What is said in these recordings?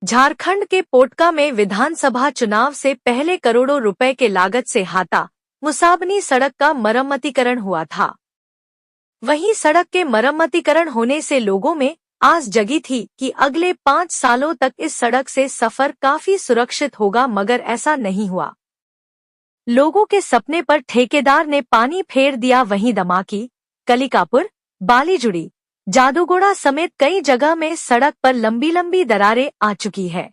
झारखंड के पोटका में विधानसभा चुनाव से पहले करोड़ों रुपए के लागत से हाता मुसाबनी सड़क का मरम्मतीकरण हुआ था। वहीं सड़क के मरम्मतीकरण होने से लोगों में आस जगी थी कि अगले 5 सालों तक इस सड़क से सफर काफी सुरक्षित होगा, मगर ऐसा नहीं हुआ। लोगों के सपने पर ठेकेदार ने पानी फेर दिया। वहीं दमाकी, कलिकापुर, बालीजुड़ी, जादूगोड़ा समेत कई जगह में सड़क पर लंबी लंबी दरारें आ चुकी है।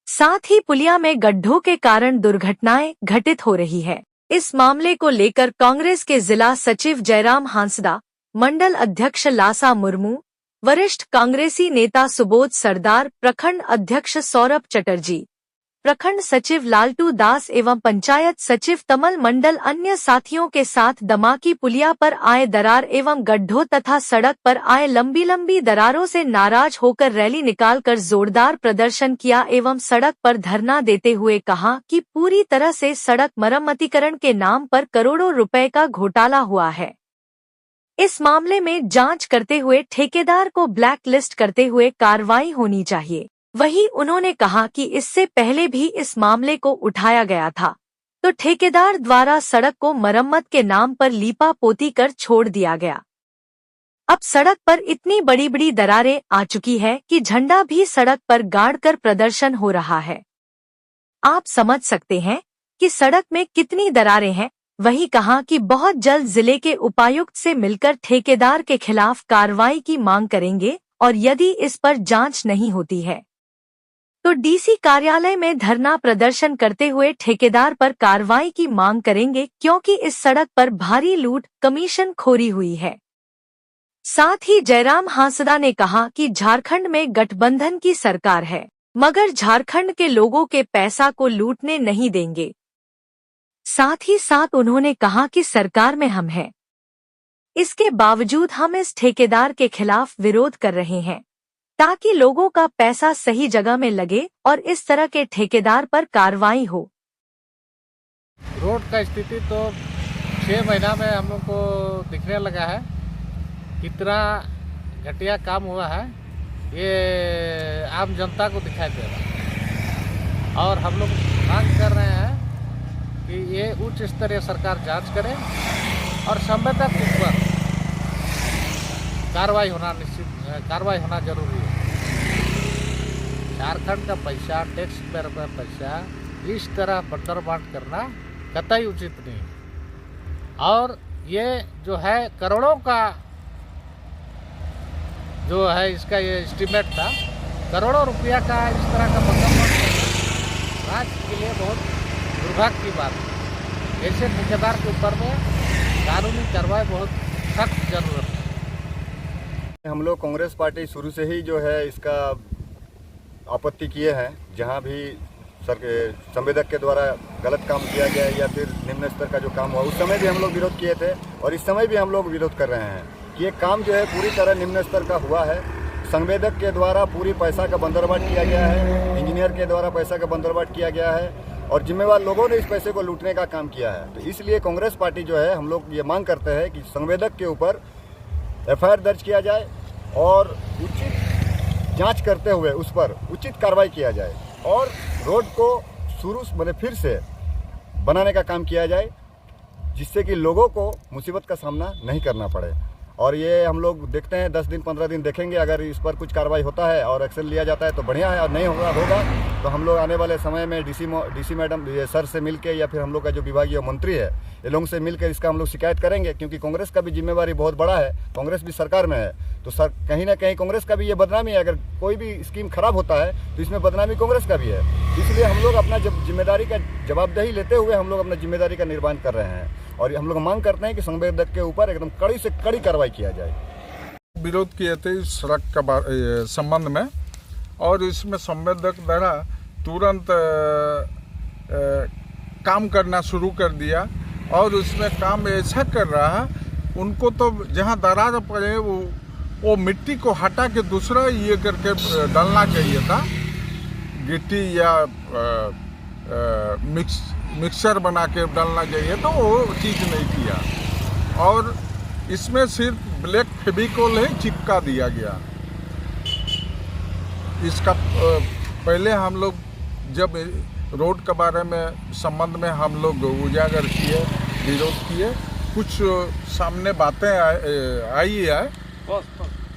साथ ही पुलिया में गड्ढों के कारण दुर्घटनाएं घटित हो रही है। इस मामले को लेकर कांग्रेस के जिला सचिव जयराम हांसदा, मंडल अध्यक्ष लासा मुर्मू, वरिष्ठ कांग्रेसी नेता सुबोध सरदार, प्रखंड अध्यक्ष सौरभ चटर्जी, प्रखंड सचिव लालटू दास एवं पंचायत सचिव तमल मंडल अन्य साथियों के साथ दमाकी पुलिया पर आए दरार एवं गड्ढों तथा सड़क पर आए लंबी लंबी दरारों से नाराज होकर रैली निकालकर जोरदार प्रदर्शन किया एवं सड़क पर धरना देते हुए कहा कि पूरी तरह से सड़क मरम्मतीकरण के नाम पर करोड़ों रुपए का घोटाला हुआ है। इस मामले में जांच करते हुए ठेकेदार को ब्लैक लिस्ट करते हुए कार्रवाई होनी चाहिए। वहीं उन्होंने कहा कि इससे पहले भी इस मामले को उठाया गया था तो ठेकेदार द्वारा सड़क को मरम्मत के नाम पर लीपा पोती कर छोड़ दिया गया। अब सड़क पर इतनी बड़ी बड़ी दरारें आ चुकी है कि झंडा भी सड़क पर गाड़ कर प्रदर्शन हो रहा है। आप समझ सकते हैं कि सड़क में कितनी दरारें हैं। वही कहा कि बहुत जल्द जिले के उपायुक्त से मिलकर ठेकेदार के खिलाफ कार्रवाई की मांग करेंगे और यदि इस पर जांच नहीं होती है तो डीसी कार्यालय में धरना प्रदर्शन करते हुए ठेकेदार पर कार्रवाई की मांग करेंगे, क्योंकि इस सड़क पर भारी लूट कमीशन खोरी हुई है। साथ ही जयराम हांसदा ने कहा कि झारखंड में गठबंधन की सरकार है, मगर झारखंड के लोगों के पैसा को लूटने नहीं देंगे। साथ ही साथ उन्होंने कहा कि सरकार में हम हैं, इसके बावजूद हम इस ठेकेदार के खिलाफ विरोध कर रहे हैं ताकि लोगों का पैसा सही जगह में लगे और इस तरह के ठेकेदार पर कार्रवाई हो। रोड का स्थिति तो 6 महीना में हम लोग को दिखने लगा है, कितना घटिया काम हुआ है ये आम जनता को दिखाई दे रहा है। और हम लोग मांग कर रहे हैं कि ये उच्च स्तरीय सरकार जांच करे और संवेदक पर कार्रवाई होना जरूरी है। झारखंड का पैसा, टैक्स पेयर का पैसा इस तरह बंदरबाट करना कतई उचित नहीं। और ये जो है करोड़ों का जो है इसका ये एस्टीमेट था, करोड़ों रुपया का इस तरह का बंदरबाट करना राज्य के लिए बहुत दुर्भाग्य की बात है। ऐसे ठेकेदार के ऊपर में कानूनी कार्रवाई बहुत सख्त जरूरत है। हम लोग कांग्रेस पार्टी शुरू से ही जो है इसका आपत्ति किए हैं। जहां भी संवेदक के द्वारा गलत काम किया गया या फिर निम्न स्तर का जो काम हुआ, उस समय भी हम लोग विरोध किए थे और इस समय भी हम लोग विरोध कर रहे हैं कि ये काम जो है पूरी तरह निम्न स्तर का हुआ है। संवेदक के द्वारा पूरी पैसा का बंदरबाट किया गया है, इंजीनियर के द्वारा पैसा का बंदरबाट किया गया है और जिम्मेवार लोगों ने इस पैसे को लूटने का काम किया है। तो इसलिए कांग्रेस पार्टी जो है हम लोग ये मांग करते हैं कि संवेदक के ऊपर एफआईआर दर्ज किया जाए और उचित जांच करते हुए उस पर उचित कार्रवाई किया जाए और रोड को फिर से बनाने का काम किया जाए, जिससे कि लोगों को मुसीबत का सामना नहीं करना पड़े। और ये हम लोग देखते हैं 10 दिन 15 दिन देखेंगे, अगर इस पर कुछ कार्रवाई होता है और एक्शन लिया जाता है तो बढ़िया है, और नहीं होगा तो हम लोग आने वाले समय में डीसी मैडम सर से मिलके या फिर हम लोग का जो विभागीय मंत्री है ये लोगों से मिलकर इसका हम लोग शिकायत करेंगे, क्योंकि कांग्रेस का भी जिम्मेवारी बहुत बड़ा है। कांग्रेस भी सरकार में है तो सर कहीं ना कहीं कांग्रेस का भी ये बदनामी है। अगर कोई भी स्कीम खराब होता है तो इसमें बदनामी कांग्रेस का भी है। इसलिए हम लोग अपना जिम्मेदारी का जवाबदेही लेते हुए हम लोग अपना जिम्मेदारी का निर्वहन कर रहे हैं और हम लोग मांग करते हैं कि संवेदक के ऊपर एकदम कड़ी से कड़ी कार्रवाई किया जाए। विरोध किए थे इस सड़क का संबंध में और इसमें संवेदक द्वारा तुरंत काम करना शुरू कर दिया और उसमें काम ऐसा कर रहा है, उनको तो जहाँ दरार पड़े वो मिट्टी को हटा के दूसरा ये करके डालना चाहिए था, गिट्टी या मिक्सर बना के डालना चाहिए, तो वो चीज़ नहीं किया और इसमें सिर्फ ब्लैक फेविकोल ही चिपका दिया गया। इसका पहले हम लोग जब रोड के बारे में संबंध में हम लोग उजागर किए, विरोध किए, कुछ सामने बातें आई है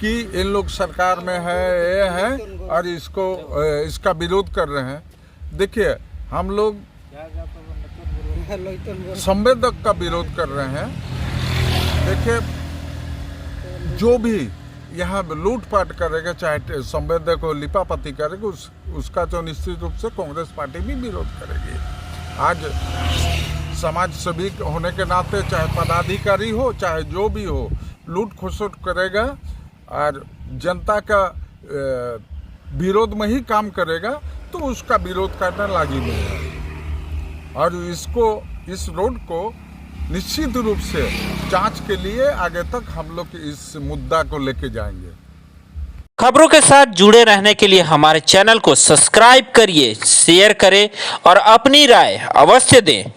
कि इन लोग सरकार में है, ये है और इसका विरोध कर रहे हैं। देखिए, हम लोग संवेदक का विरोध कर रहे हैं। देखिए, जो भी यहाँ लूटपाट करेगा, चाहे संवेदक को लिपापति करेगा, उसका तो निश्चित रूप से कांग्रेस पार्टी भी विरोध करेगी। आज समाज सेवी होने के नाते चाहे पदाधिकारी हो, चाहे जो भी हो, लूट खसोट करेगा और जनता का विरोध में ही काम करेगा तो उसका विरोध करना लाजिम है। और इस रोड को निश्चित रूप से जांच के लिए आगे तक हम लोग इस मुद्दा को लेके जाएंगे। खबरों के साथ जुड़े रहने के लिए हमारे चैनल को सब्सक्राइब करिए, शेयर करें और अपनी राय अवश्य दें।